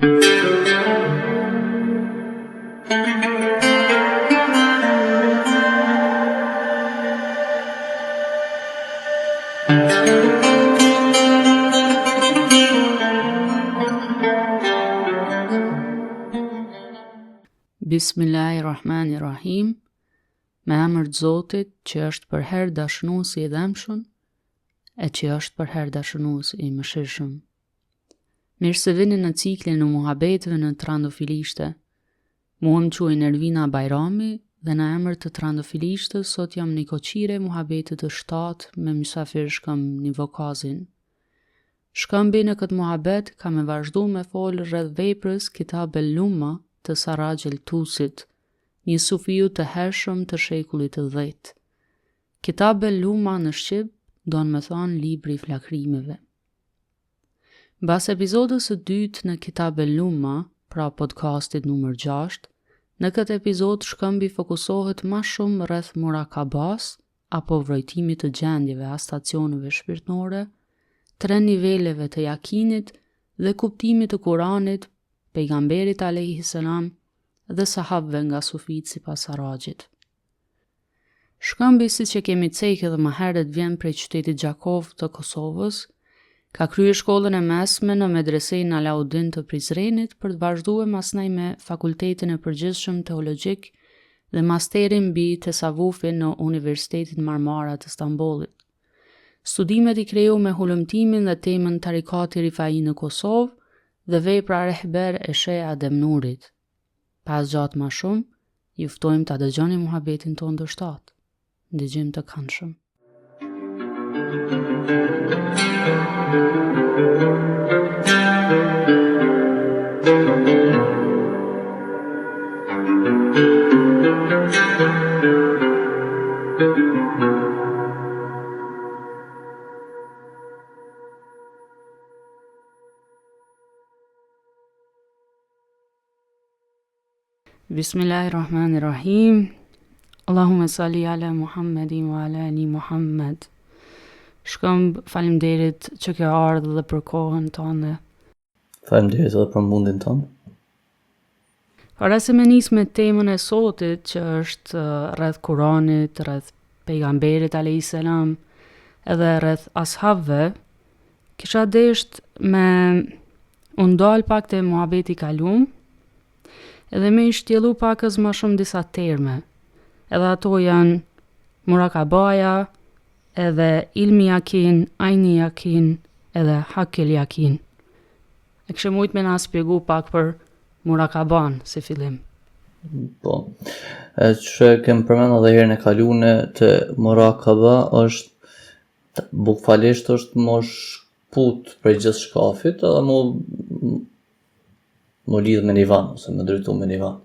Bismillahirrahmanirrahim. Me emër të Zotit, që është për herë dashunuesi i dhemshëm, e që është për herë dashunuesi i mëshirshëm. Mirë se vini në ciklin e muhabeteve në trandafilishte. Mua më quaj Nervina Bajrami dhe në emër të trandafilishtes sot jam një koqire muhabetet të 7 me mysafir shkëm një vokazin. Shkëmbi në këtë muhabet ka me vazhdu me folë rreth veprës Kitab el-Lumma të Sarajel Tusit, një sufiu të hershëm të shekullit të 10. Kitab el-Lumma në shqip don me thonë libri i flakrimeve. Mbas episodës së dytë në Kitab el-Lumma, pra podcastit numër 6, në këtë episod shkëmbi fokusohet më shumë rreth murakabas apo vrojtimit të gjendjeve a stacioneve shpirtërore, 3 niveleve të yakinit dhe kuptimit të Kuranit, pejgamberit alayhi salam dhe sahabëve nga sufit sipas Sarajit. Shkëmbi, siç e kemi cekë edhe më herët, vjen prej qytetit Gjakov të Kosovës, ka kryer shkollën e mesme në medresein Alauddin të Prizrenit për të vazhduar masnej me fakultetin e përgjithshëm teologjik dhe masterin mbi tesavufin në Universitetin Marmara të Stambollit. Studimet i kreu me hulumtimin dhe temën Tarikati Rifai në Kosovë dhe vepra rehber e Sheh Adem Nurit. Pas gjatë ma shumë, ju ftojmë ta dëgjoni muhabetin tonë të 7. Ndëgjim të këndshëm. Bismillahirrahmanirrahim. Allahumme salli ala Muhammedin wa ala ali Muhammed. Shkëmb, faleminderit që ke ardhur dhe për kohën tonë. Faleminderit edhe për mundin tonë. Para se me nis me temën e sotit, që është rreth Kuranit, rreth pejgamberit alayhis salam, edhe rreth ashabëve, kisha desht me u ndal pak te muhabeti kalum, edhe me i shtjellu pakës më shumë disa terme. Edhe ato janë murakabaja, edhe ilmi yakin, ajni yakin, edhe hakil yakin. E kështë mujt me na spjegu pak për murakaban si fillim. Po, që kem përmend edhe herën e kalune të murakaba është bukfalisht është mosh put për gjithë shkafit edhe më lidh me nivan, ose më drejtu me nivan.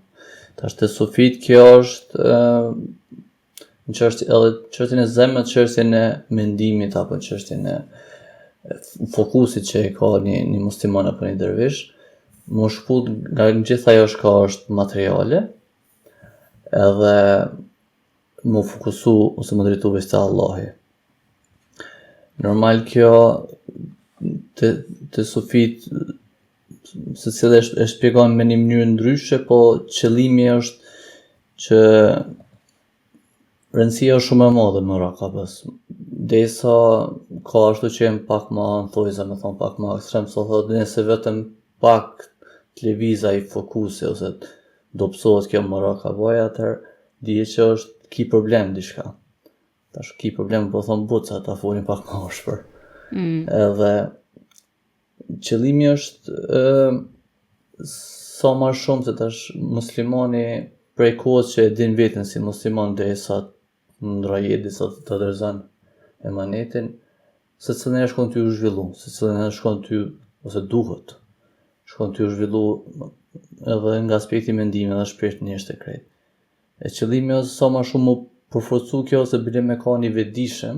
Tash te sufit kjo është në çështjen e zemrës, çështjen e mendimit apo çështjen e fokusit që e ka një musliman apo një dervish, më shput nga gjithë ajo që është materiale, edhe më fokusu ose më drejtu veç te Allahi. Normal kjo te sufit se cilë e shpjegon me një mënyrë ndryshe, po qëllimi është që rëndësia është shumë e madhe më murakabës. Derisa ka ashtu që jem pak më thojza, me thonë pak më ekstrem, so thotë nëse vetëm pak të lëviza i fokusi ose dobësohet kjo murakabaja, atëherë dije që është ki problem diçka. Tash ki problem po thon buca, ta folin pak më ashpër. Edhe qëllimi është sa më shumë se tash muslimani prej kohës që e din veten si musliman derisa ndrojë disa të dërzon emanetin, se cilën e shkon ty u zhvillu, se cilën e shkon ty ose duhet shkon ty u zhvillu edhe nga aspekti mendimit dhe shpirtërisht e krejt. E qëllimi është sa më shumë më përforcu kjo ose bile me ka një vetëdijshëm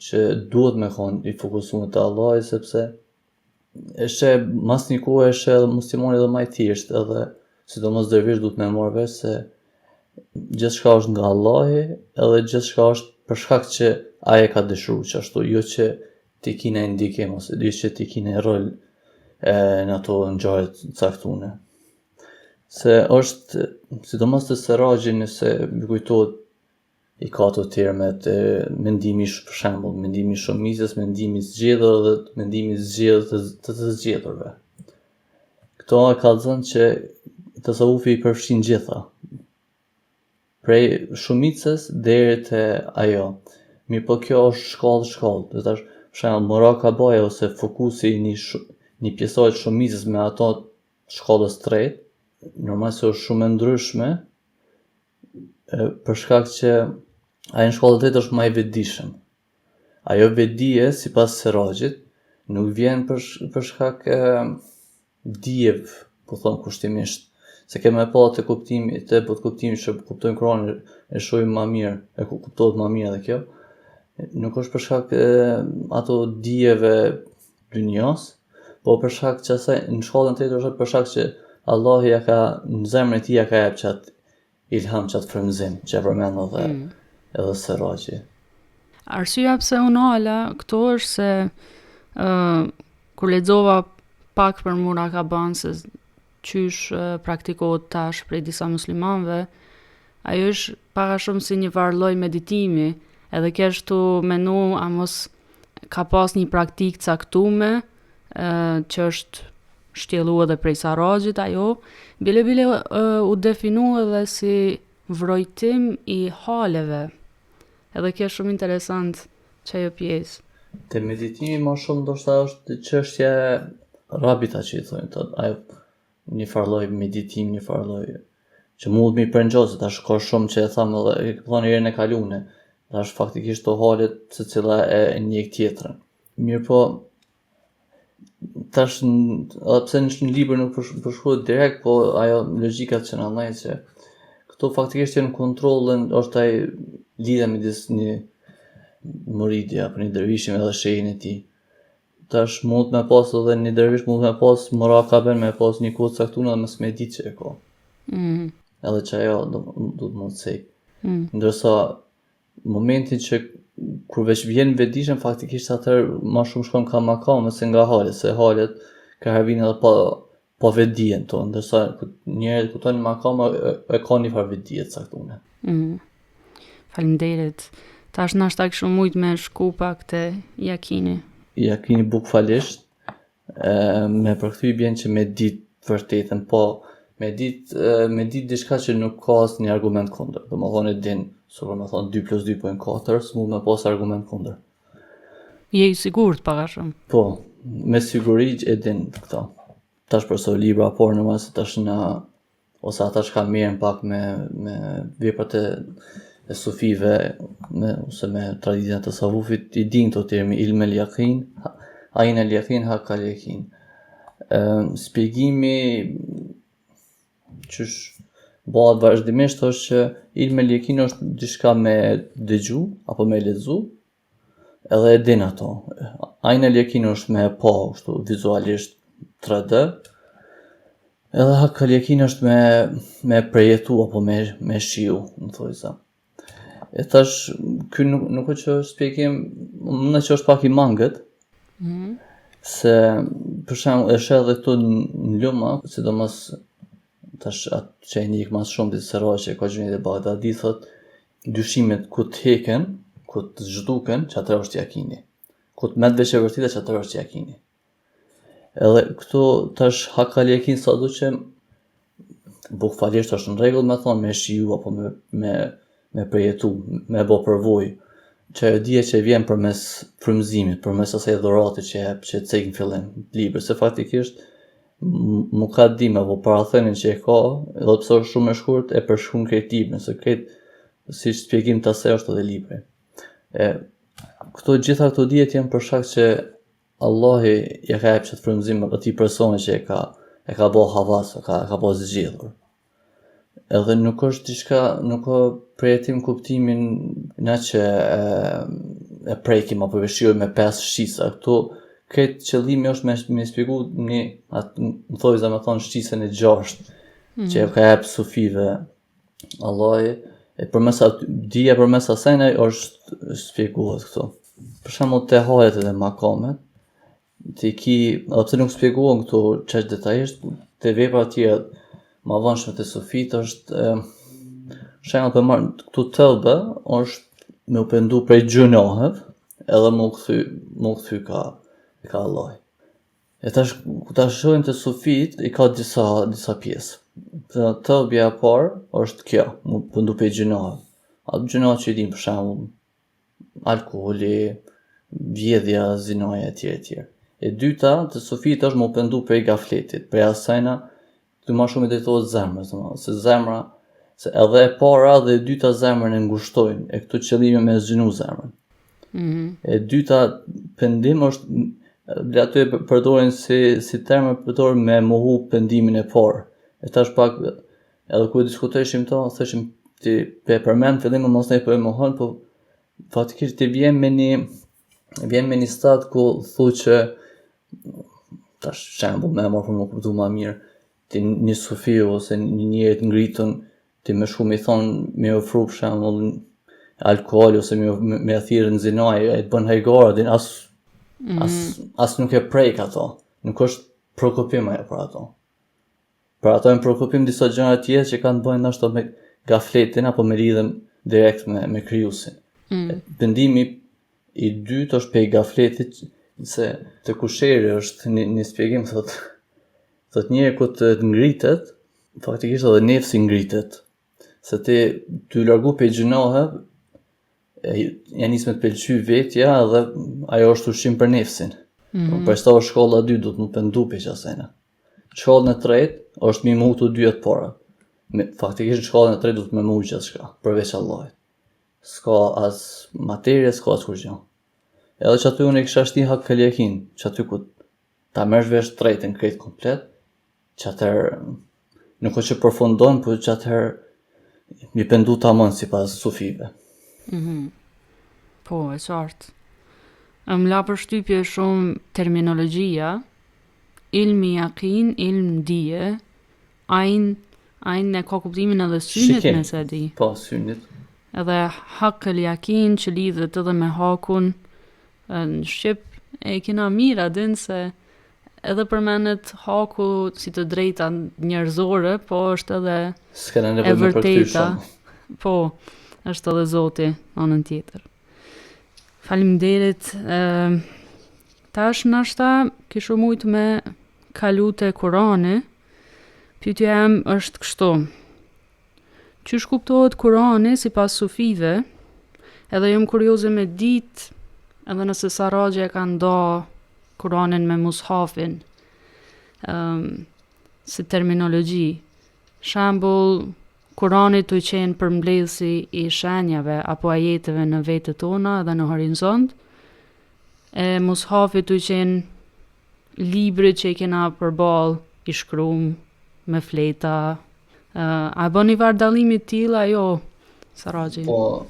që duhet me ka i fokusuar te Allahi, sepse është mas një kohë është edhe muslimani edhe më i thjesht, edhe sidomos dervish duhet me marrë vesh se gjithçka është nga Allahi, edhe gjithçka është për shkak që ai e ka dëshiruar që ashtu, jo që ti kine ndikim ose di që ti kine rol në ato ngjarje të caktuara. Se është, sidomos të Seragji, nëse më kujtohet i ka ato termet mendimi për shembull, mendimi i shumicës, mendimi i zgjedhur dhe mendimi i zgjedhur të zgjedhurve. Këto e kallëzon që tasawufi i përfshin gjitha, prej shumicës deri te ajo. Mirë, po kjo është shkallë. Dhe tash, për shembull, murakabaja ose fokusi i një pjesëje të shumicës me ato shkallës tretë, normalisht është shumë e ndryshme, për shkak që ai në shkallën e tretë është më i vetëdijshëm. Ajo vetëdije, sipas Seragjit, nuk vjen për shkak dijev, po thon kushtimisht, se kemë pa të kuptimi që kuptojmë Kur'anin e shohim më mirë, e kuptohet më mirë edhe kjo. Nuk është për shkak ato dijeve dynjos, po për shkak që asaj në shkallën e tretë është për shkak që Allahu ja ka në zemrën e tij ja ka jep çat ilham, çat frymëzim, që përmend edhe Seragji. Arsyeja pse unë ala këto është se kur lexova pak për murakaban se qysh praktikohet tash prej disa muslimanëve, ajo është para shumë si një varlloj meditimi, edhe kështu menu a mos ka pas një praktik caktume që është shtjellu edhe prej Seragjit, ajo bile u definu edhe si vrojtim i haleve. Edhe kjo është shumë interesant që ajo pjesë. Te meditimi më shumë ndoshta është çështja rabita që i thonë, ajo një farloj meditim, një farloj që mund mi prengjohë, tash ka shumë që e thamë edhe e thonë herën e kaluar. Tash faktikisht to halet secila e njëjtë tjetrën. Mirë, po tash edhe pse në libër nuk përshkruhet direkt, po ajo logjikat që na ndajnë që këto faktikisht janë kontrollën, është ai lidhja midis një muridi apo një dervishi edhe shehin e tij. Tash mund me pas edhe një dervish mund me pas murakaben, me pas një kohë caktuar dhe mos me ditë që e ka. Edhe që ajo do të mund të sej. Ndërsa momentin që kur veç vjen vetëdijshëm, faktikisht atëherë më shumë shkon ka makam se nga halet, se halet ka vjen edhe pa vetëdijen tonë, ndërsa njerëzit kuptojnë makam e ka një farë vetëdije të caktuar. Faleminderit. Tash na shtak shumë shumë me shku pak te Jakini. Jakini bukfalisht, me përkthy bjen që me ditë vërtetën, po me ditë diçka që nuk ka asnjë argument kundër. Domethënë e din, me thonë 2 + 2 = 4, s'mund me pas argument kundër. Je i sigurt para shumë? Po, me siguri e din këto. Tash përso libra, por normalisht tash ose ata që kanë mirën pak me veprat e sufive ose me traditën e tasawufit, i din këto termi ilm el yaqin, ayn el yaqin, haq el yaqin. Shpjegimi që bëhet vazhdimisht është që ilm el yaqin është diçka me dëgju apo me lexu, edhe e din ato. Ayn el yaqin është me pa, kështu vizualisht 3D. Edhe haq el yaqin është me përjetu apo me shiu, në thojza. E tash, ky nuk është që shpjegim, më që është pak i mangët, se për shembull e sheh edhe këtu në Luma, sidomos tash atë që e njeh më shumë të Seragji, ka gjënë e Bagdadi, thot dyshimet ku të heken, ku të zhduken, që atër është jakini. Ku të medve që vërtita, që atër është jakini. Edhe këtu tash haq el yaqin sa duqem, bukfalisht është në rregull me thonë me shiu apo me përjetu, me bo përvoj, që ajo dije që vjen përmes frymëzimit, përmes asaj dhurate që e cek në fillim libër, se faktikisht më ka dim apo parathënien që e ka, edhe pse është shumë e shkurt, e përshkruan krejt librin, se krejt si shpjegim të asaj është edhe libri. Gjitha këto dijet janë për shkak që Allahi ja ka jep çat frymëzim atij personi që e ka bë havas, ka bë zgjedhur. Edhe nuk është diçka, nuk ka përjetim kuptimin na që e prekim apo veshojmë me 5 shqisa. Këtu këtë qëllimi është me shpjegu në thojza me thonë shqisën e 6 që e ka jep sufive Allahi, e dija përmes asaj është shpjeguar këtu. Për shembull te hajet edhe makamet, ti ki, edhe pse nuk spjegohen këtu çaq detajisht, te veprat tjera ma vonshme të sufit është shembull për marr këtu tëllbe është me u pendu prej gjunoheve edhe më kthy ka Allah. E ta shohim të sufit i ka disa pjesë. Tëllbja e parë është kjo, më pendu prej gjunoheve. Ato gjunohet që i dim për shembull alkooli, vjedhja, zinaja etj. E dyta të sufit është më pendu prej gafletit, prej asajna ty ma shumë i drejtohet zemrës, se zemra, se edhe e para dhe e dyta zemrën e ngushtojnë, e këtu qëllimi me zgjënu zemrën. E dyta pendim është, dhe aty e përdorin si termë përdorin me mohu pendimin e parë. E tash pak, edhe ku diskutojshim to, thëshim ti pe përmend fillimin mos ne po e mohon, po fatikisht ti vjen me një stat ku thu që tash shembull me marr për më kuptu ma mirë, ti një sufi ose një njerëz ngritën ti më shumë i thon me ofru për shembull alkool ose me thirrë në zinaj e të bën hajgara din as nuk e prek ato, nuk është prokupim ajo për ato. Për ato janë prokupim disa gjëra tjera që kanë bëjnë ashtu me gafletin apo me lidhjen direkt me krijuesin. Pendimi i dytë është pe gafletit se te kusheri është një shpjegim thot njëri ku të ngritet, faktikisht edhe nefsi ngritet. Se ty largu pe gjunohe, ja nis me të pëlqy vetja dhe ajo është ushqim për nefsin. Për shto shkolla 2 du të më pendu pe qasena. Shkollën e tretë është mi mu të dyjet para. Faktikisht shkollën e tretë du të me mu gjithë shka, përveç Allahit. S'ka as materje, s'ka as kur gjë. Edhe që aty unë e kisha shti hak kaljakin, që aty ku ta mersh vesh tretën krejt komplet, që atëherë nuk o që përfundon, po që atëherë mi pendu ta mënë si pas sufive. Po, e qartë. Më la për shtypje shumë terminologjia, ilmi yakin, ilm dije, ajnë e ka kuptimin edhe synit nëse di. Po, synit. Edhe hak el yakin që lidhet edhe me hakun, në Shqip e kena mira din se edhe përmenet haku si të drejta njerëzore, po është edhe e vërteta. Po, është edhe Zoti anën tjetër. Faleminderit. Tash nashta kishu mujt me kalu te Kurani. Pyetja jem është kështu. Qysh kuptohet Kurani sipas sufive? Edhe jam kurioze me ditë edhe nëse Saragje e ka nda Kuranin me mushafin si terminologji. Shembull, Kurani të qenë përmbledhsi i shenjave apo ajeteve në vetët tona dhe në horizont, e mushafi të qenë libri që i kena përball i shkruar me fleta. A bën i vardallimi tilla jo, Saragje? Po,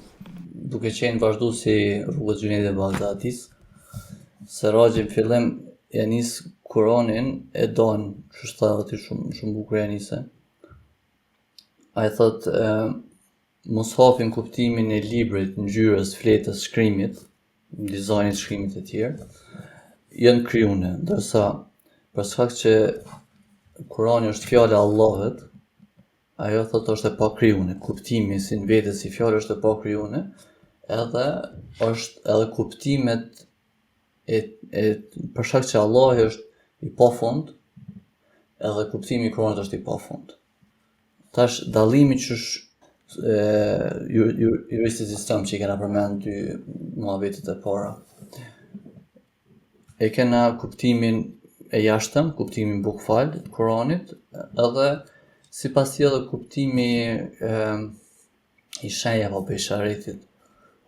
duke qenë vazhdu si rrugët Gjunejt e Bagdatis, Saragje në fillim ja nis Kuranin e don, çështa aty shumë bukur ja nise. Ai thot mushafin kuptimin e librit, ngjyrës, fletës, shkrimit, dizajnit shkrimit e tjerë, janë krijuar, ndërsa për shkak që Kurani është fjala e Allahut, ajo thot është e pakrijuar, kuptimi si në vetë si fjalë është e pakrijuar, edhe kuptimet e për shkak që Allahu është i pafund, edhe kuptimi i Kuranit është i pafund. Tash dallimi që juristit islam që i kena përmend dy muhabetet e para. E kena kuptimin e jashtëm, kuptimin bukfal të Kuranit, edhe sipas tij edhe kuptimi i shenjave apo i sharetit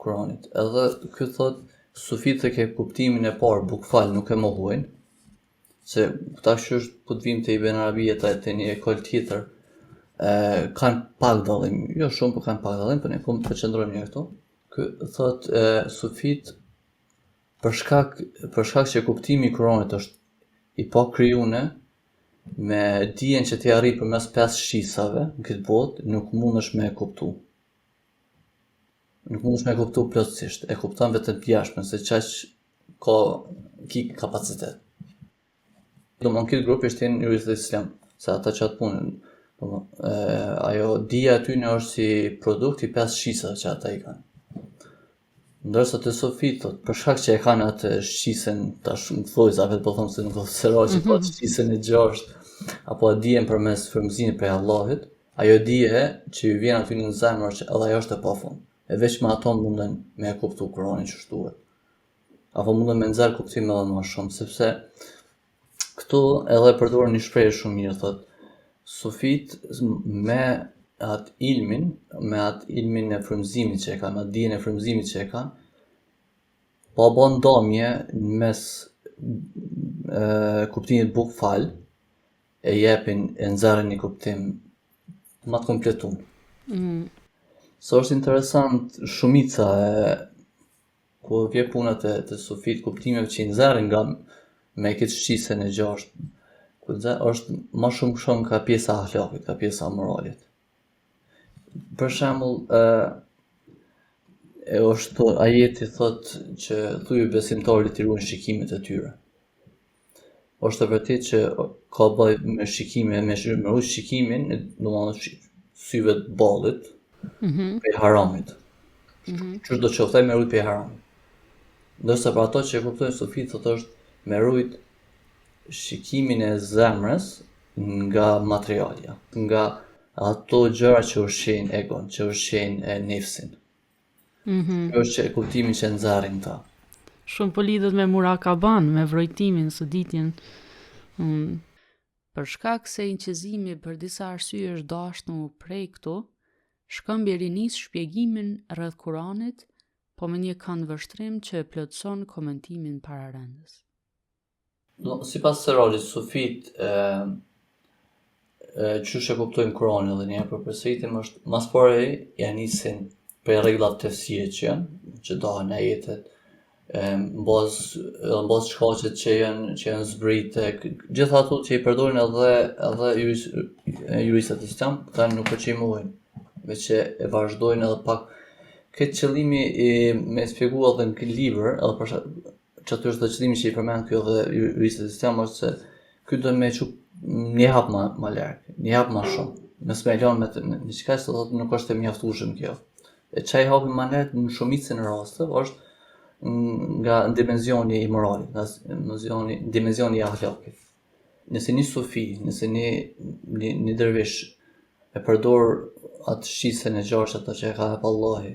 Kuranit. Edhe ky thot sufit e ke kuptimin e parë bukfal nuk e mohojnë, se këta që është po të vim të Ibn Arabi të një ekol tjetër, kanë pak dallim, jo shumë, po kanë pak dallim, po ne po përqendrojmë një këtu. Ky thot sufit për shkak që kuptimi i Kuranit është i pakrijuar, me dijen që ti arrit përmes 5 shqisave në këtë botë, nuk mundesh me e kuptu. Nuk mundesh me e kuptu plotësisht, e kupton vetëm jashtëm se çaq ki kapacitet. Domthon këtë grup i shtin juristët e Islam, se ata që atë punën. Ajo dija aty në është si produkt i 5 shqisave që ata i kanë. Ndërsa të Sofit thot, për shkak që e kanë atë shqisen tash në thojzave, po them se nuk është serozhi, po shqisen e 6, apo dijen përmes frymëzimit prej Allahit, ajo dije që ju vjen aty në zemër që edhe ajo është e pafund. E veç me ato munden me e kuptu Kur'anin që shtuhet. Apo munden me nxjerr kuptime edhe më shumë, sepse këtu edhe përdoren një shprehje shumë mirë, thot Sufit me atë ilmin e frymëzimit që e kanë, me atë dijen e frymëzimit që e kanë, po bën ndomje mes kuptimit buk fal, e jepin, e nxjerrin një kuptim më të kompletuar. So është interesant shumica ku vjen puna të Sufit, kuptimeve që i nxjerrin nga me këtë shqisen e 6, është më shumë ka pjesa e ahlakit, ka pjesa e moralit. Për shembull, është ajeti thot që thuaj besimtarit të ruajnë shikimet e tyre. Është e vërtetë që ka bëj me shikime, me ruaj shikimin, domethënë syve të ballit, prej haramit. Çdo do të qoftë me ruaj prej haramit. Ndërsa për ato që e kuptojnë Sufit thot është me ruaj shikimin e zemrës nga materialja, nga ato gjëra që ushqejnë egon, që ushqejnë nefsin. Kjo është kuptimi që nxjerrin ta. Shumë po lidhet me murakaban, me vrojtimin, sëditjen. Për shkak se inqizimi për disa arsye është dashur prej këtu, shkëmbje rinis shpjegimin rreth Kuranit, po me një këndvështrim që e plotëson komentimin pararendës. Sipas serozhit Sufit, çush e kuptojnë Kuranin edhe një herë për përsëritim është mas pari ja nisin për rregullat tefsire që janë, që dohen ajetet, mbas shkaqet që janë zbrite, gjithë ato që i përdorin edhe juristët islam, ata nuk e çmojnë, veç që e vazhdojnë edhe pak këtë qëllimi me shpjegu edhe në këtë libër, edhe për që aty është dhe qëllimi që i përmend kjo edhe juristët islam është se ky do me çu një hap më larg, një hap më shumë. Nëse më lën me diçka se thotë nuk është e mjaftueshëm kjo. E çaj hapi më lart në shumicën e rasteve është nga dimensioni i moralit, nga dimensioni i ahlakit. Nëse një sufi, nëse një dervish e përdor atë shqisen e 6 ato që e ka hap Allahi,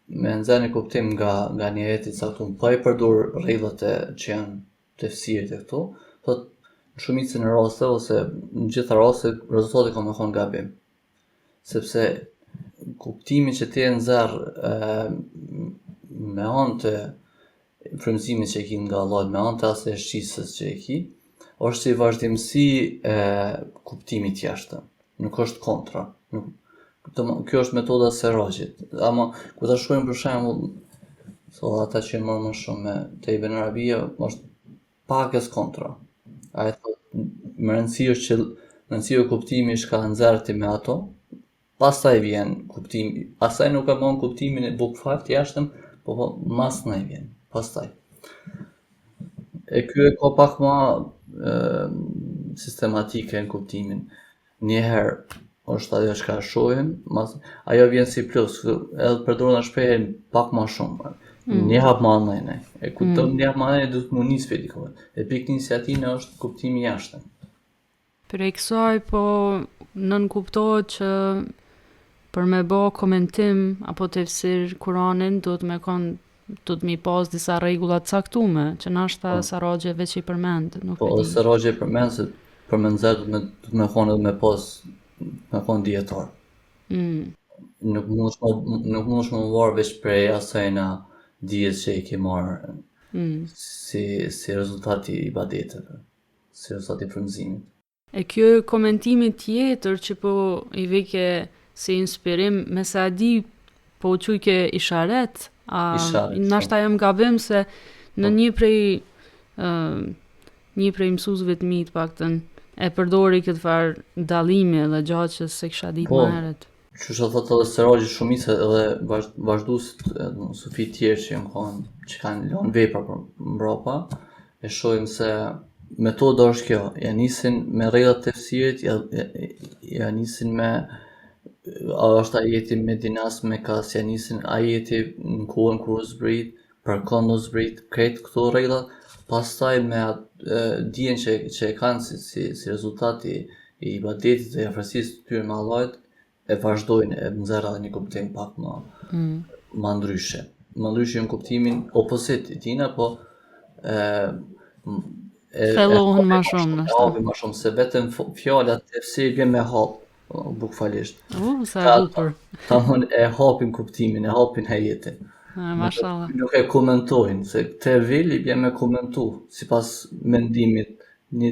me nxjerr një kuptim nga një ajet i caktuar, pa i përdor rregullat që janë tefsirit e këtu, thotë në shumicën e rasteve ose në gjitha rastet rezultati ka më qenë gabim. Sepse kuptimi që ti e nxjerr me anë të frymëzimit që e ki nga Allah, me anë të asaj shqisës që e ki, është si vazhdimsi kuptimit jashtëm, nuk është kontra. Kjo është metoda e serozhit. Ama ku ta shkruajmë për shembull, ata që marrë më shumë te Ibn Arabia, është pakës kontra. Ai thotë më rëndësishme kuptimi që ka nxjerrti me ato, pastaj vjen kuptimi. Asaj nuk e bën kuptimin e bukfalt jashtëm, po mas ndaj vjen, pastaj. E ky ka pak më sistematike në kuptimin. Njëherë është ajo që ka shohim, ajo vjen si plus, edhe përdoren shprehjen pak më shumë. Një hap më ndaj. E kupton një hap më ndaj do të më nis për dikon. E piknisja aty është kuptimi jashtëm. Prej kësaj po nën kuptohet që për me bë komentim apo tefsir Kuranin duhet mi pas disa rregulla të caktuara, që nashta Sarroxhi veç i përmend, nuk e di. Po Sarroxhi e përmend se për me nxjerr duhet me thonë edhe me pas me kon dietar. Nuk mundesh më varë veç prej asajna dijes që i ke marrë si rezultati i ibadeteve, si rezultati i frymëzimit. E kjo komentimi tjetër që po i vike si inspirim, me sa di po u quj ke isharet, nashta jam gabim se në një prej mësuesve të mi të paktën e përdori këtë farë dallimi edhe gjatë që se kisha ditë më herët. Që thotë edhe Sarroxhi shumica edhe vazhduesit sufi tjerë që kanë lënë vepra për mbrapa, e shohim se metoda është kjo, ja nisin me rregullat e tefsirit, ja nisin me a është ajeti me dinas me kas, ja nisin ajeti në kohën kur u zbrit, për kënd u zbrit, krejt këto rregulla, pastaj me dijen që e kanë si rezultati i ibadetit dhe afërsisë të tyre me Allahut, e vazhdojnë e nxjerrë një kuptim pak më ndryshe. Më ndryshe në kuptimin opozit i tina, po thellohen më shumë e hapin më shumë, se vetëm fjala tefsir vjen me hap, bukfalisht. Sa e bukur. Tamam e hapin kuptimin, e hapin ajetin. Mashallah. Nuk e komentojnë, se tevil i bjen me komentu, sipas mendimit një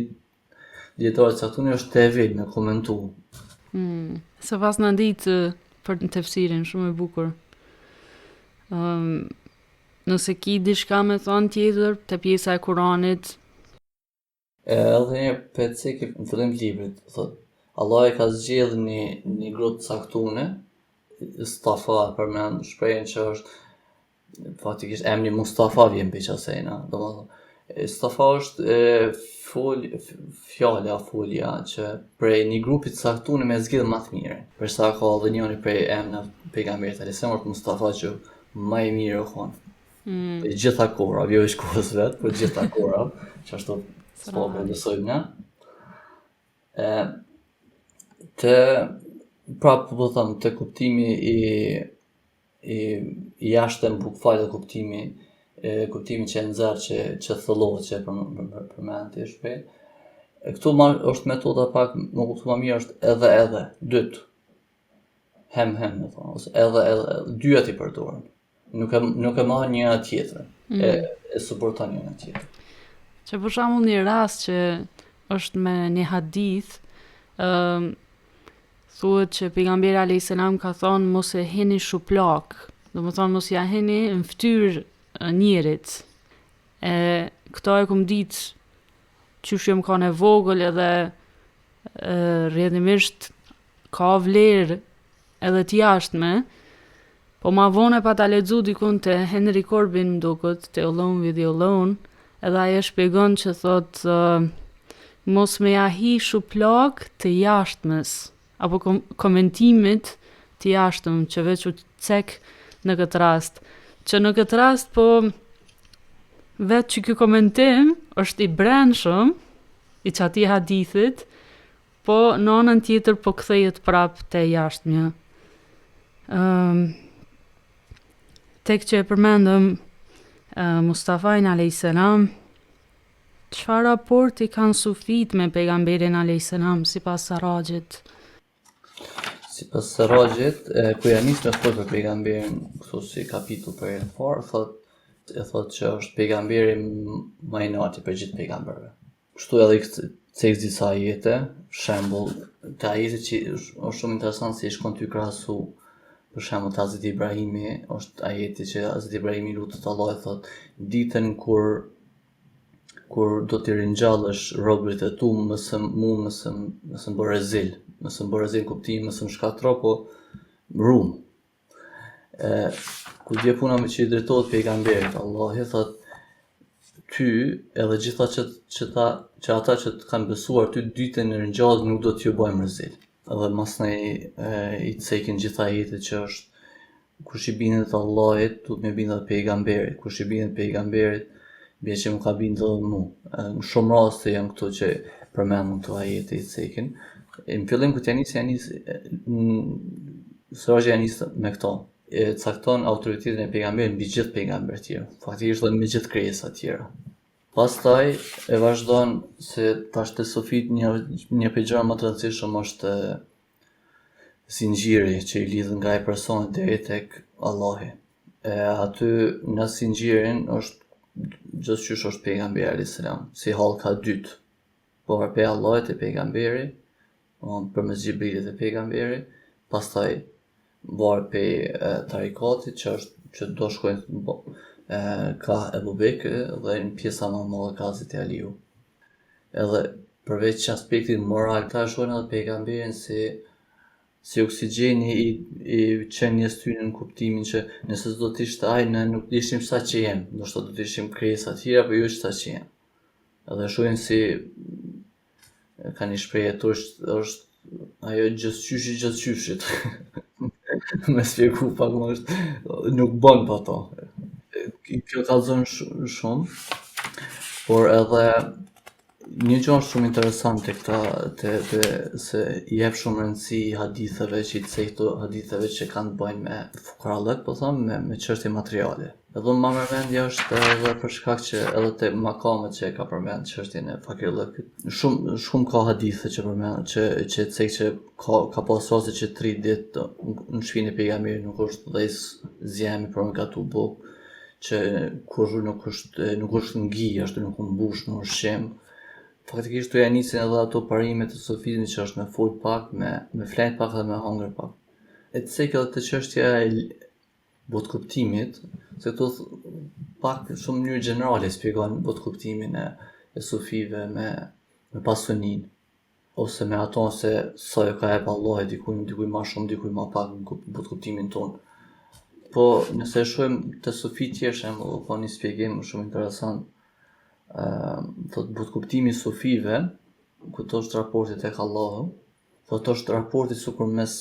dietar të caktuar është tevil me komentu. Se pas në ditë për në tefsirin, shumë e bukur. Nëse ki diçka me thonë tjetër, të pjesa e Kuranit. Edhe një pecek në fillim të librit, thot, Allah e ka zgjedhë një grup të caktuar, Mustafa përmend shprehjen që është faktikisht emri Mustafa vjen për qasejna, domethënë Mustafa është folja që prej një grupi të caktuar me zgjidhje më të mire. Përsa ka edhe njëri prej emrave pejgamberit alayhis Mustafa që më i mirë u thon. Gjitha kohra, jo i shkollës vet, por gjitha kohra, që ashtu s'po besojmë ne. Prapë po them te kuptimi i jashtëm bukfal kuptimi që e nxjerr që thellohet që përmend ti shpejt. Këtu është metoda pak më kuptoj më mirë është edhe dyt. Hem më thonë, ose edhe dyja ti përdoren. Nuk e marr njëra tjetrën. E suporton njëra tjetrën. Që për shembull një rast që është me një hadith, thuhet që pejgamberi alayhis salam ka thonë mos e hini shuplak, domethënë mos ja hini në fytyrë njerit. Këto e kum ditë qysh jam kanë e vogël edhe rrjedhimisht ka vlerë edhe të jashtme, po ma vonë pa ta lexu dikun te Henry Corbin duket te Alone with the Alone, edhe ai e shpjegon që thot mos me ja hi shuplak të jashtmes apo komentimit të jashtëm që veç u cek në këtë rast. Që në këtë rast po vetë që ky komentim është i brendshëm i çati hadithit, po në anën tjetër po kthehet prap te jashtmja. Tek që e përmendëm Mustafajn alayhis salam, çfarë raporti kanë sufit me pejgamberin alayhis salam sipas Sarrajit? Sipas Sarrajit, ku ja nis me folë për pejgamberin, kështu si kapitull për herë parë, thot që është pejgamberi më i lartë për gjithë pejgamberëve. Kështu edhe cek disa ajete, shembull, te ajete që është shumë interesant si shkon ty krahasu. Për shembull, Hazreti Ibrahimi është ajeti që Hazreti Ibrahimi lutet Allahut, thot, ditën kur do të ringjallësh robërit e tu, mësëm bërë rezil. Mësëm bërë rezil kuptim, mësëm shkatro, po rum. Ku dje puna me që i drejtohet pejgamberit, Allah i thot, ty edhe gjitha që ata që të kanë besuar ty ditën e ringjallës nuk do t'ju bëjmë rezil. Edhe masnej i cekin gjitha jetit që është kush i bindet Allahit, du të me bindet pejgamberit, kush i bindet pejgamberit, bje që më ka bindet edhe mu. Në shumë raste janë këto që përmendën këto ajete i cekin. Në fillim këtë janis, Sarrajit janis me këto. Cakton autoritetin e pejgamberit mbi gjithë pejgamberët tjerë, faktikisht edhe me gjithë krijesat tjera. Pastaj e vazhdon se tash te sufit një gjëra më të rëndësishme është zinxhiri që i lidh nga ai personi deri tek Allahu. Aty në zinxhirin është gjithçysh është pejgamberi alayhis salam, si hallka dytë. Por pe Allahut e pejgamberi, përmes Xhibrilit e pejgamberi, pastaj varet pe tarikatit që do shkojnë ka Ebu Bekri dhe në pjesa më madhe ka Hazreti Aliu. Edhe përveç aspektit moral, ta shohin edhe pejgamberin si oksigjeni i qenies tyre në kuptimin që nëse s'do të ishte ai ne nuk ishim sa që jemi, ndoshta do të ishim krijesa të tjera, por jo sa që jemi. Edhe shohin si ka një shprehje është ajo gjësqyshit. Me spjegu pak më është nuk bën pa to. Kjo kallzon shumë, por edhe një gjë është shumë interesante këta se i jep shumë rëndësi haditheve që i cekto haditheve që kanë të bëjnë me fukarallëk, po them me çështje materiale. Edhe më mendja është edhe për shkak që edhe te makamet që e ka përmend çështjen e fakirllëkit. Shumë ka hadithe që përmend që cek që ka pas raste që 3 ditë në shtëpinë e pejgamberit nuk është dhës zjemi për më gatu buk, që kur nuk është ngi, ashtu nuk u mbush në ushqim. Faktikisht të nisin edhe ato parimet e sofizmit që është me fol pak, me flet pak dhe me hangër pak. E të cek edhe të çështja e botkuptimit, se këto pak shumë në mënyrë gjenerale shpjegon botkuptimin e sofive me pasunin, ose me ato se sa jo ka jep Allah dikuj ma shumë, dikuj ma pak në botkuptimin tonë. Po nëse e shohim të sofi tjerë shembull, po një shpjegim shumë interesant. Thot botkuptimi i sofive, këto është raporti tek Allahu, thot është raporti sikur mes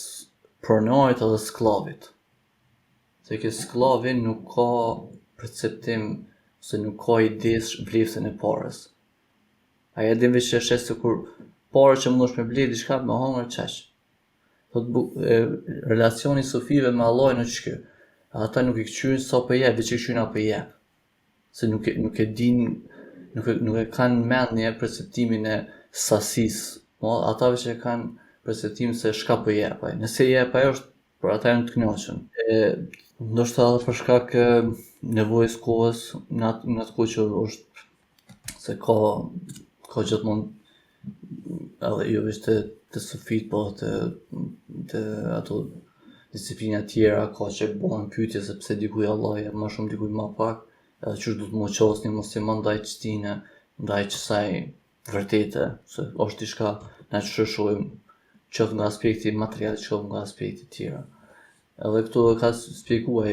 pronarit edhe sklavit. Se që sklavi nuk ka perceptim se nuk ka idesë vlefsën e parës. Ai e din veç që është sikur para që mundosh me blej diçka me hangër çesh. Thot relacioni i sofive me Allahin është ky. Ata nuk i kqyrin sa po jep, veç i kqyrin apo jep. Se nuk e din, nuk e kanë mendje perceptimin e sasisë. Ata veç e kanë perceptim se shka po jep ai. Nëse jep ai është për ata janë të kënaqur. Ndoshta edhe për shkak nevojës kohës në atë kohë që është se ka gjithmonë edhe jo veç të sufit, po të ato disiplina tjera ka që bëhen pyetje se pse dikuj Allah jep më shumë, dikuj më pak, edhe çu do të më qosni musliman ndaj çtine, ndaj kësaj vërtete, se është diçka na shohim qoftë nga aspekti material, qoftë nga aspekte tjera. Edhe këtu ka shpjeguar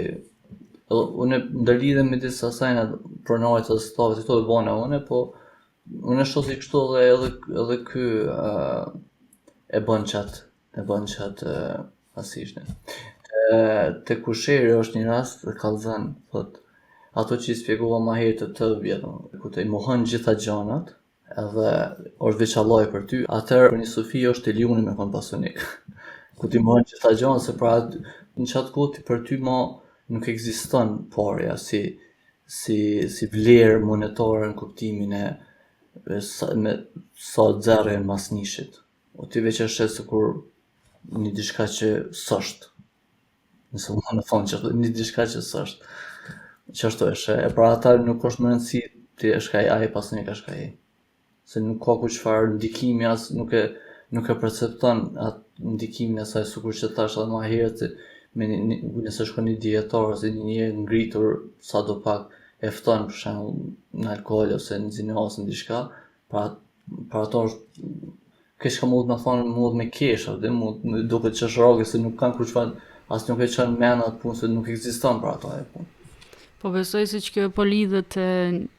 unë ndërlidhem me disa sajna pronarit dhe sklavit, këto e bëna unë, po unë shoh se kështu edhe ky e bën çat asishne. Te kusheri është një rast të kallzon, thot ato që i shpjegova më herët të vjetën, ku të mohon gjitha gjanat, edhe është veç Allahi për ty, atëherë për një sufi është e liuni me kon pasunik. Ku ti mohon gjitha gjanat, se pra në qatë kohë për ty ma nuk ekziston parja si vlerë monetare në kuptimin me sa zerre në masnishit. O ti veç është sikur një diçka që s'është. Nëse më në thonë që një diçka që s'është. Që ashtu është, e pra ata nuk është më rëndësi ti është ka ai pasunik është ka ai. Se nuk ka ku çfarë ndikimi as nuk e percepton atë ndikimin e saj, sikur që thash edhe më herët, nëse shkon një dietar ose një ngritur sadopak e fton për shembull në alkool ose në zinë ose në diçka, pra ato është kesh ka mund të thonë mund me kesh, atë mund duket çëshrogë se nuk kanë kurçfat, as nuk e çon mend atë punë se nuk ekziston për ato ajo punë. Po besoj se që kjo po lidhet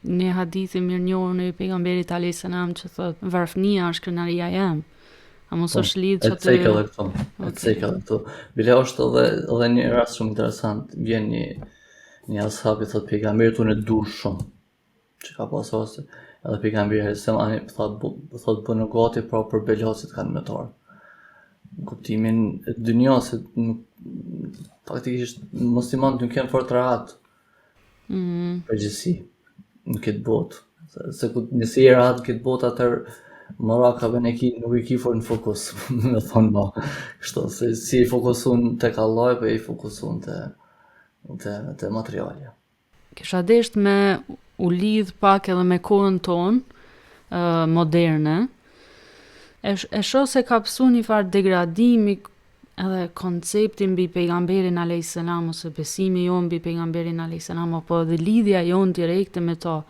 një hadithi mirënjohur në pejgamberit alayhis salam që thotë varfënia është krenaria jam. A mos është lidh çatë. E cekë edhe këtu. Bile është edhe një rast shumë interesant. Vjen një ashab i thotë pejgamberit unë e dua shumë. Që ka pas raste. Edhe pejgamberi thotë bënë gati pra për belasit kanë metar. Në kuptimin e dynjas, faktikisht muslimanët nuk janë fort rahat. Përgjithësi në këtë botë. Se nëse je rahat në këtë botë, atëherë Marakave nuk i ki for në fokus, me thonë ma, kështu, se si i fokusun tek Allah, për i fokusun të materialja. Kisha desht me u lidh pak edhe me kohën tonë moderne, e shoh se ka pësu një farë degradimi edhe koncepti mbi pejgamberin alayhis salam, ose besimi jon mbi pejgamberin alayhis salam, apo edhe lidhja jon direkte me to.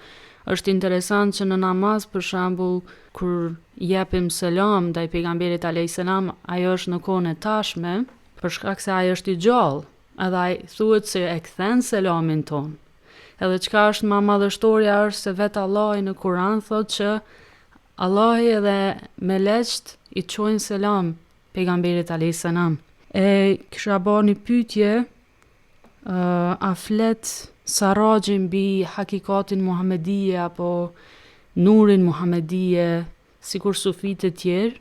Është interesant që në namaz, për shembull, kur jepim selam ndaj pejgamberit alayhis salam, ajo është në kohën e tashme, për shkak se ai është i gjallë, edhe ai thuhet se e kthen selamin ton. Edhe çka është më madhështoria është se vetë Allahi në Kur'an thotë që Allahi edhe meleqt i çojnë selam pejgamberit alayhis salam. Kisha bërë një pyetje, a flet Sarraxhi mbi hakikatin Muhamedije apo nurin Muhamedije, sikur sufit e tjerë?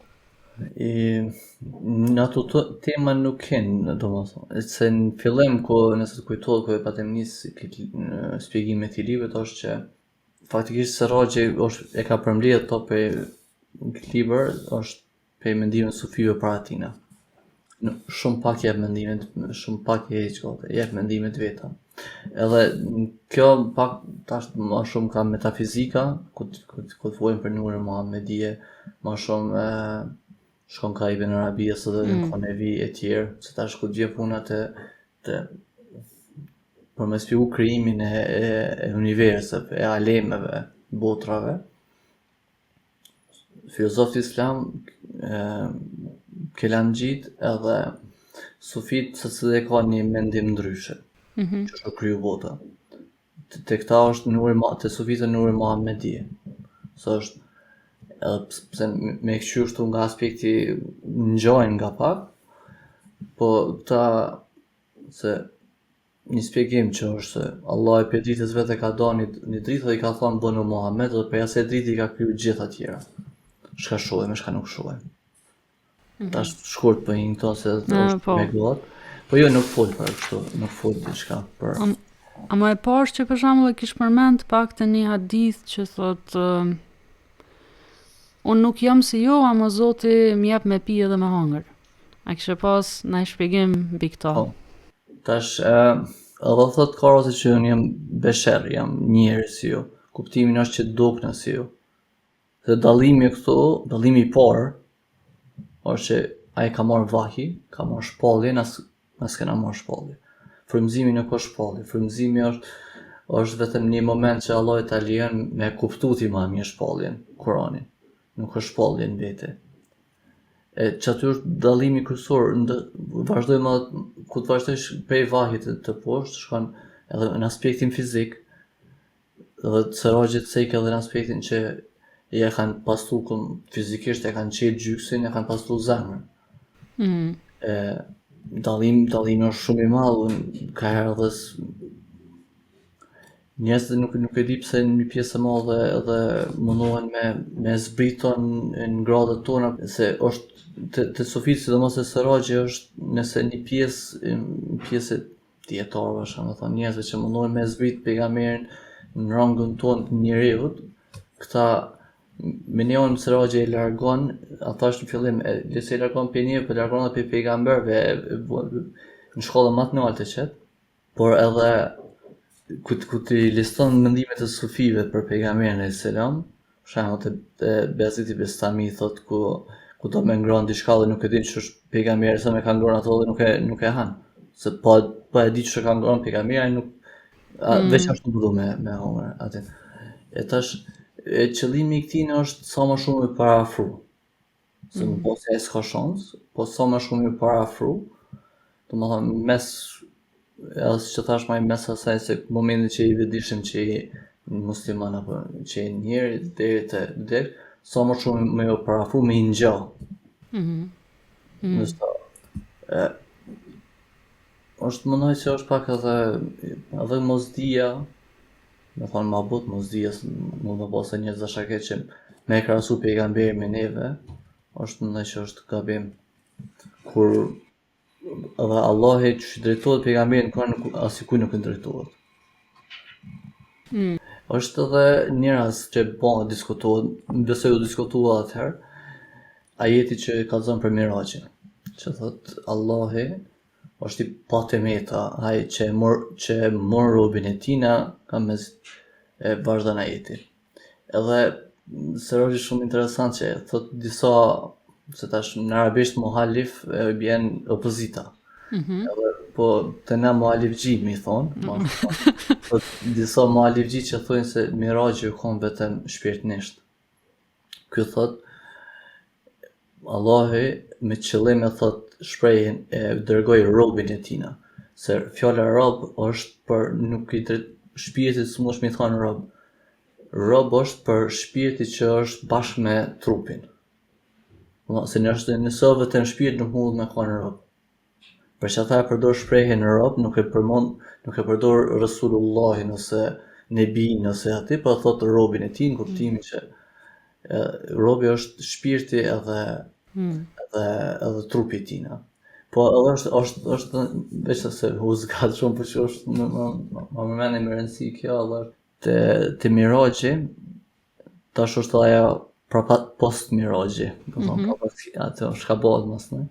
Në ato tema nuk kenë, domethënë, se në fillim nëse të kujtohet kur e patëm nisë shpjegimet e librit është që faktikisht Sarraxhi e ka përmbledh to pe libër është pe mendimin sufive para tina. Shumë pak jep mendimet, shumë pak jep mendimet veta. Edhe kjo pak tash më shumë ka metafizika, ku të folën për nurin Muhamedije, më shumë shkon ka Ibn Arabias edhe Konevi e tjerë, se tash ku gjë punat për me shpjegu krijimin e universive, e alemeve, botrave. Filozofët islam, kelamxhit edhe sufit se ka një mendim ndryshe, që është kriju bota. Te këta është te sufitët nuri Muhamedije. Se është pse me kështu nga aspekti ngjojnë nga pak, po këta se një shpjegim që është se Allah e për dritës vetë ka da një dritë dhe i ka thonë bënë Muhammed dhe për asaj dritë i ka kriju gjitha tjera. Shka shohem e shka nuk shohem. Ta është shkurt për një këto se është me gëllat. Po jo nuk fol për kështu, nuk fol diçka për... A më e pash që për shembull e kish përmend pak të një hadith që thotë unë nuk jam si jo, ama Zoti më jep me pi edhe me hangër. A kishe pas ndaj shpjegim mbi këto? Tash edhe thot ka ose që unë jam besher, jam njeri si ju. Kuptimin është që dukna si ju. Dhe dallimi këtu, dallimi i parë është që ai ka marrë vahi, ka marrë shpallje, nas kena marrë shpallje. Frymëzimi nuk është shpallje, frymëzimi është vetëm një moment që Allah ta lejon me kuptu ti më mirë shpalljen, Kur'anin. Nuk është shpallje në vete. Që aty është dallimi kryesor, vazhdojmë ku të vazhdojsh prej vahit të poshtë, shkon edhe në aspektin fizik, dhe Sarraxhi cek edhe në aspektin që ja kanë pastru fizikisht, e kanë qetë gjyksin, e kanë pastru zemrën. Dallimi është shumë i madh, ka herë dhe njerëzit nuk e di pse në një pjesë e madhe edhe mundohen me zbriton në gradat tona, se është të sufit, sidomos e Sarraxhi është nëse një pjesë dietarëve, më thonë njerëzve që mundohen me zbrit pejgamberin në rangën tonë të njeriut, këta me neon Sarraxhi e largon, ata është në fillim, nëse e largon për njëve, për largon edhe për pejgamberve në shkollën më të lartë qëtë, por edhe ku ti liston mendimet e sufive për pejgamberin e selam, për shembull te Bayezid Bestami thot ku do me ngron diçka dhe nuk e din ç'është pejgamberi, sa me ka ngron ato dhe nuk e han. Se po e di ç'ka ka ngron pejgamberi, nuk veç ashtu do me hongër atë. E tash qëllimi i këtij është sa më shumë të parafru. Se më po se s'ka shans, po sa më shumë të parafru. Domethënë mes edhe që thash më mes asaj se momentin që i vedishim që i musliman apo që i njeri deri te vdek, sa më shumë me u parafru me i ngjall. Është mendoj se është pak edhe mosdia, me thonë ma but mosdia, mund të bëse një zashaket që me e krahasu pejgamberin me neve, është mendoj që është gabim. Kur edhe Allahi që drejtohet pejgamberin kur asikuj nuk i drejtohet. Është edhe një rast që diskutohet, besoj u diskutua atëherë, ajeti që ka thënë për Miraxhin, që thot Allahi është i patemeta, ai që mor robën e tina, ka mes vazhdon ajeti. Edhe Sarraxhi shumë interesant që thot disa, se tash në arabisht muhalif bjen opozita. Edhe po të na muhalifxhi mi thonë, disa muhalifxhi që thonë se Miraxhi u kon vetëm shpirtnisht. Ky thot Allahi me qëllim e thot shprehjen e dërgoi robën e tina. Se fjala rob është për nuk i shpirtit s'mundesh me thonë rob. Rob është për shpirti që është bashkë me trupin. Se nëse vetëm shpirt nuk mund me thonë rob. Për që ata e përdor shprehjen rob, nuk e përdor Resulullahin ose Nebin ose aty, po thotë robin e tij në kuptimin që robi është shpirti edhe trupi i tij. Po edhe është veç se huzgat shumë, por që është më mendin me rëndësi kjo edhe te Miraxhi, tash është ajo post Miraxhi, do të thonë atë çka bëhet mos në.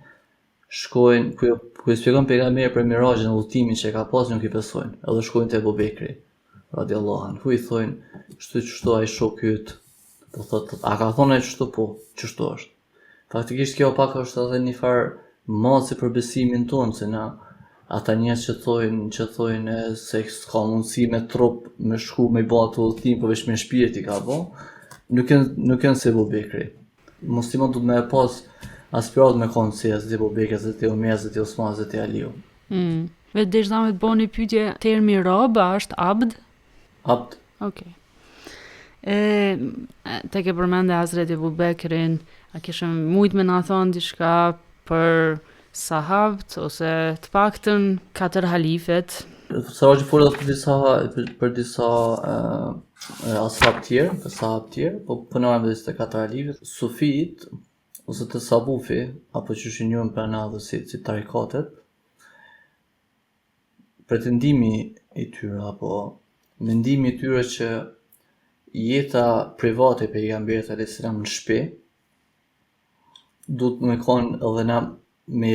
Shkojnë ku i shpjegon pejgamberi për Miraxhin, udhëtimin që ka pas, nuk i besojnë. Edhe shkojnë te Abu Bekri radiallahu anhu, i thonë, çështu ai shoku yt. Po thotë, a ka thonë çështu po, çështu është. Faktikisht kjo pak është edhe një farë masi për besimin tonë, se na ata njerëz që thojnë se s'ka mundësi me trup me shku me bë atë udhëtim, po vetëm me shpirti ka bë, nuk janë se Abu Bekri. Musliman duhet me pas aspirat me konë si Hazreti Abu Bekri, Hazreti Omer, Hazreti Osman, Hazreti Aliu. Vetë desh me të bëni një pyetje, termi rob është abd? Abd. Okej. Te ke përmende Hazreti Abu Bekrin, a kishëm mujt me na thonë diçka për sahabët ose të paktën 4 halifet? Sarajë folë për disa ashab tjerë, po punojmë dhe të 4 halifet. Sufit ose të sabufi, apo që është njën për na dhe si tarikatet, pretendimi i tyre, apo mendimi i tyre që jeta private e pejgamberit alayhis salam në shtëpi duhet me konë edhe na me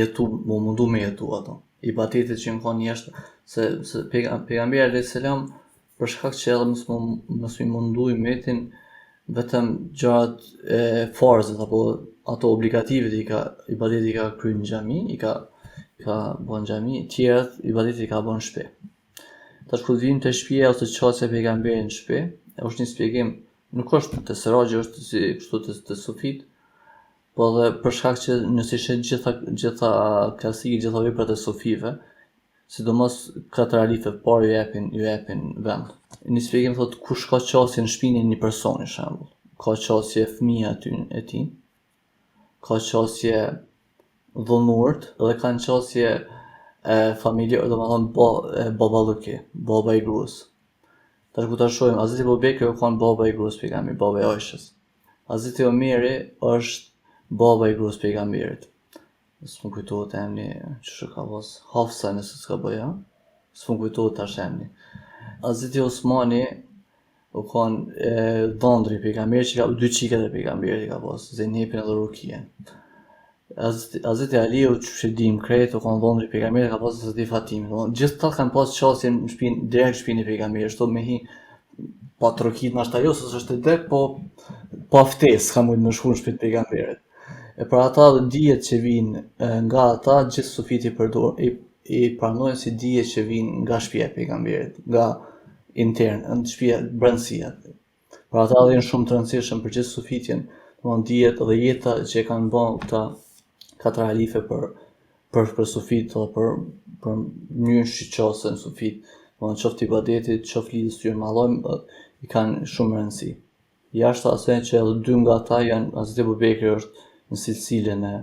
mundu me jetu ato. Ibadetet që në konë jeshtë, se pejgamberi alayhis salam për shkak që edhe mos mi mundu i metin vetëm gjërat farzet apo ato obligative ibadetit i ka kryer në xhami, i ka bën në xhami, tjerat ibadetit i ka bën në shtëpi. Tash kur vim te shtëpia ose çështja e pejgamberit në shtëpi, është një shpjegim, nuk është te Seragji, është si kështu te Sufit, po edhe për shkak që nëse ishin gjitha klasike, gjitha veprat e Sufive, sidomos 4 halifet parë ju japin vend. Një shpjegim thotë kush ka qasje në shtëpinë e një personi, për shembull. Ka qasje fëmia e tij, ka qasje dhunurt, dhe kanë qasje familje, domethënë baballuki, baba i gruas. Tash ku ta shohim, Hazreti Abu Bekri ka baba i gruas pejgamberit, baba i Aishës. Hazreti Omeri është baba i gruas pejgamberit. S'më kujtohet emri, ç'është ka pas, Hafsa nëse s'ka bëja. S'më kujtohet tash emri. Hazreti Osmani u kanë dhëndri pejgamberit, që ka 2 çikat e pejgamberit ka pas, Zeynepin edhe Rukijen. Hazreti Aliu që dim krejt u kanë dhëndri pejgamberit, ka pas Hazreti Fatimin. Gjithë kanë pas qasje në shtëpinë, direkt shtëpinë e pejgamberit, shto me hi pa trokit në ashtë ajo, se është e dek, po pa ftesë ka mujtë më shku në shtëpinë e pejgamberit. E për ata dhe dijet që vinë nga ata, gjithë sufit i pranojnë si dijet që vinë nga shtëpia e pejgamberit, nga intern, në shtëpia brendësia. Për ata dhe janë shumë të rëndësishëm për gjithë sufitjen, dijet dhe jeta që kanë bën këta 4 halife për sufit dhe për mënyrën shqyqase në sufit, qoftë ibadetit, qoftë lidhjes tyre me Allah, i kanë shumë rëndësi. Jashtë asaj që edhe 2 nga ata janë, Hazreti Abu Bekri është në silsilen e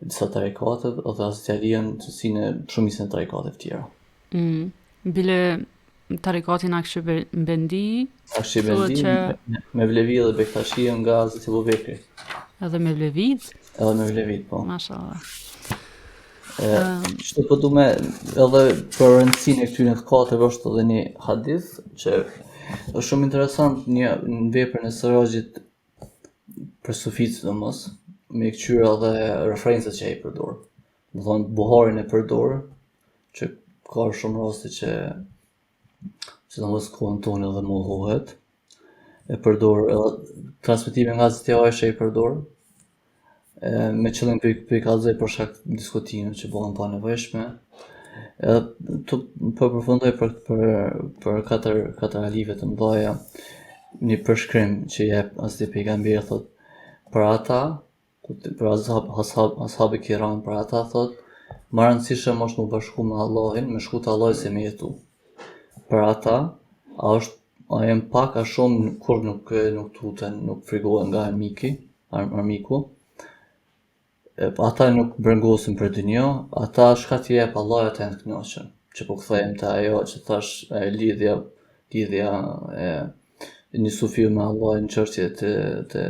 disa tarikatet, dhe Hazreti Ali në cilësinë e shumicën e tarikatet tjera. Bile tarikatin Akshbendi, Akshbendi, Mevlevi dhe Bektashi nga Hazreti Abu Bekri. Edhe Mevlevit? Edhe Mevlevit, po. Mashallah. Çdo po dume edhe për rëndësinë e këtyre të 4 është edhe një hadith që është shumë interesant në veprën e Serajit për sufit sidomos, me këqyra edhe referencat që ai përdor. Do thonë Buharin e përdor, që ka shumë raste që sidomos kohën tonë edhe mohohet. E përdor edhe transmetime nga Hazreti Aisha i përdor. Me qëllim për i kallëzoj për shkak diskutimit që bëhen pa nevojshme. Tu po përfundoj për 4 halife të mëdha, një përshkrim që jep Hazreti pejgamberi, thotë për ata, për ashabë kiram, për ata thotë më rëndësishëm është më bashku me Allahin, me shku te Allahi se me jetu. Për ata A jem pak a shumë kur nuk tuten, nuk frigohen nga armiku. Ata nuk brëngosin për dynjë, ata shka t'i jep Allah ata janë t'knaqur. Që po kthehem te ajo që thash, lidhja e një sufiu me Allah në çështje të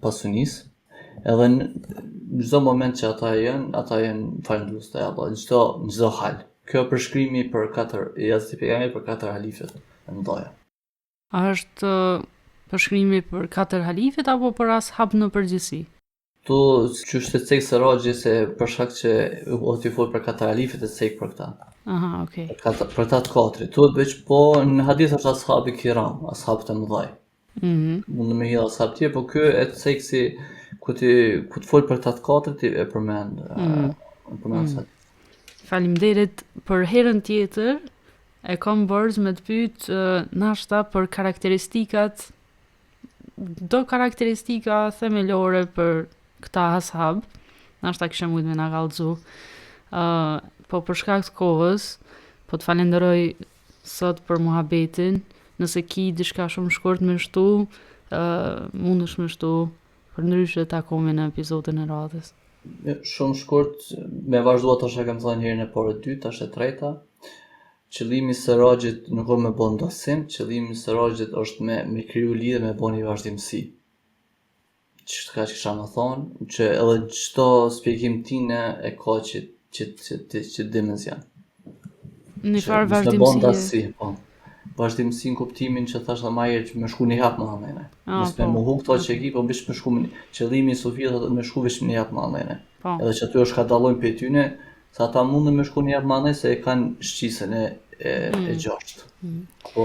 pasunisë. Edhe në çdo moment që ata janë falëndrues te Allah, në çdo hal. Kjo përshkrimi për 4 halifet e mëdha. A është përshkrimi për 4 halifet apo për ashab në përgjithësi? Tu që është të cekë së rogji se për shkak që o t'i folë për 4 halifet e cekë për këta. Aha, okej. Për ta të 4. Tu veç po në hadith është ashabi kiram, ashab të mëdhaj. Mundë me hidha ashab tje, po kjo e të cekë si ku të folë për ta të 4 ti e përmend. Faleminderit. Për herën tjetër e kam bërz me të pyet nashta për karakteristikat, do karakteristika themelore për këta ashab, nashta kisha mujt me na kallëzu. Po për shkak të kohës, po të falenderoj sot për muhabetin. Nëse ki diçka shumë shkurt me shtu, mundesh me shtu, përndryshe takojmë në episodin e radhës. Shumë shkurt, me vazhdua tash e kam thënë herën e parë e dytë, tash e treta. Qëllimi i Siraxhit nuk është me bën ndosim, qëllimi i Siraxhit është me kriju lidhje, me bën një vazhdimsi. Çka kisha më thonë, që edhe çdo shpjegim tine e ka që dimension. Në farë vazhdimsi. Po. Vazhdimsi në kuptimin që thashë më herë që më shku një hap më amene. Mos me mohu këto që ki, po bish më shku qëllimi i Sufijës është me shku veç një hap më amene. Edhe që aty është ka dallojnë për tyne, sa ata mundën me shku një hap më amene se e kanë shqisën e gjashtë. Po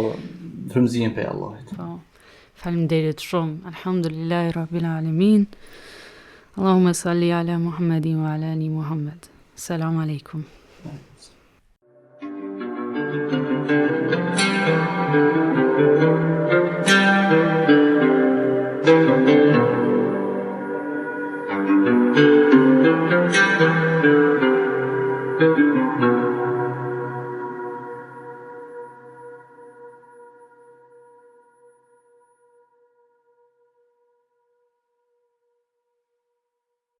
frymëzimin pe Allahit. Po. Faleminderit shumë. Alhamdulillahi rabbil alamin. Allahumma salli ala Muhammedin wa ala ali Muhammed. Selamu alaikum.